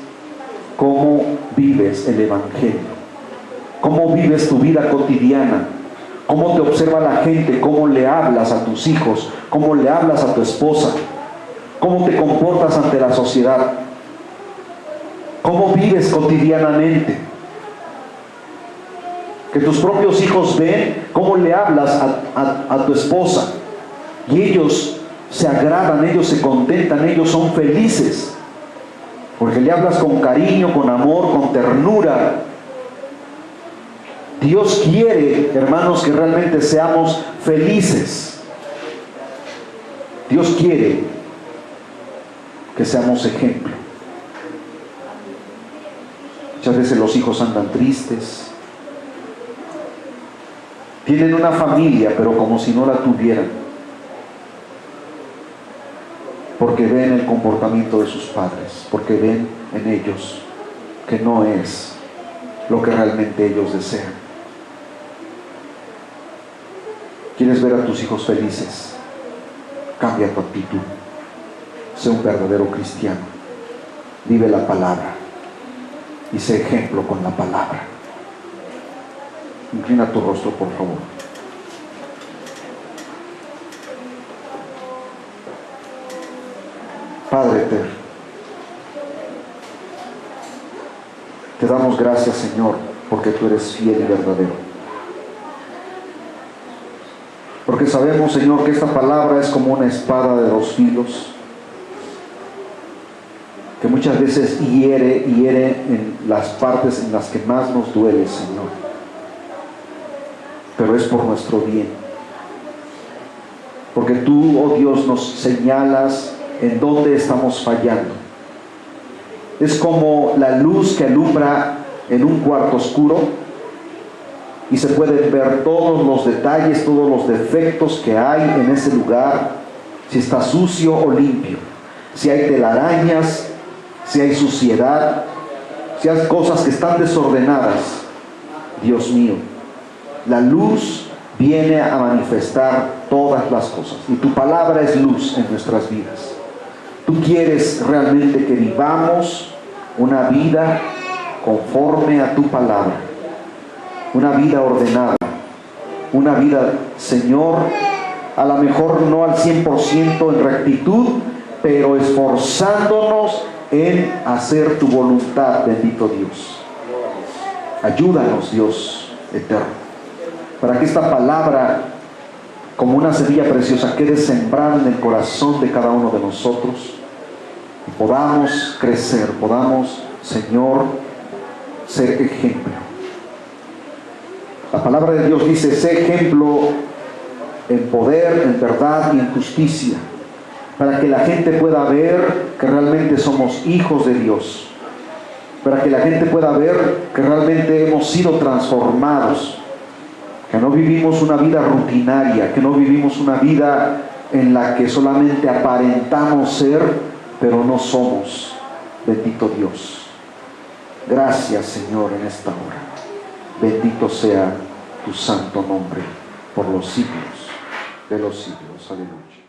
cómo vives el Evangelio, cómo vives tu vida cotidiana, cómo te observa la gente, cómo le hablas a tus hijos, cómo le hablas a tu esposa, cómo te comportas ante la sociedad, cómo vives cotidianamente. Que tus propios hijos ven cómo le hablas a tu esposa, y ellos se agradan, ellos se contentan, ellos son felices, porque le hablas con cariño, con amor, con ternura. Dios quiere, hermanos, que realmente seamos felices. Dios quiere que seamos ejemplo. Muchas veces los hijos andan tristes, tienen una familia, pero como si no la tuvieran, porque ven el comportamiento de sus padres, porque ven en ellos que no es lo que realmente ellos desean. ¿Quieres ver a tus hijos felices? Cambia tu actitud. Sé un verdadero cristiano. Vive la palabra y sé ejemplo con la palabra. Inclina tu rostro, por favor. Padre eterno, te damos gracias, Señor, porque tú eres fiel y verdadero. Porque sabemos, Señor, que esta palabra es como una espada de 2 filos, que muchas veces hiere en las partes en las que más nos duele, Señor. Pero es por nuestro bien. Porque tú, oh Dios, nos señalas en dónde estamos fallando. Es como la luz que alumbra en un cuarto oscuro y se pueden ver todos los detalles, todos los defectos que hay en ese lugar, si está sucio o limpio, si hay telarañas, si hay suciedad, si hay cosas que están desordenadas. Dios mío, la luz viene a manifestar todas las cosas, y tu palabra es luz en nuestras vidas. Tú quieres realmente que vivamos una vida conforme a tu palabra, una vida ordenada, una vida, Señor, a lo mejor no al 100% en rectitud, pero esforzándonos en hacer tu voluntad, bendito Dios. Ayúdanos, Dios eterno, para que esta palabra, como una semilla preciosa, quede sembrada en el corazón de cada uno de nosotros y podamos crecer, podamos, Señor, ser ejemplo. La palabra de Dios dice: sé ejemplo en poder, en verdad y en justicia, para que la gente pueda ver que realmente somos hijos de Dios, para que la gente pueda ver que realmente hemos sido transformados, que no vivimos una vida rutinaria, que no vivimos una vida en la que solamente aparentamos ser, pero no somos. Bendito Dios. Gracias, Señor, en esta hora. Bendito sea tu santo nombre por los siglos de los siglos. Aleluya.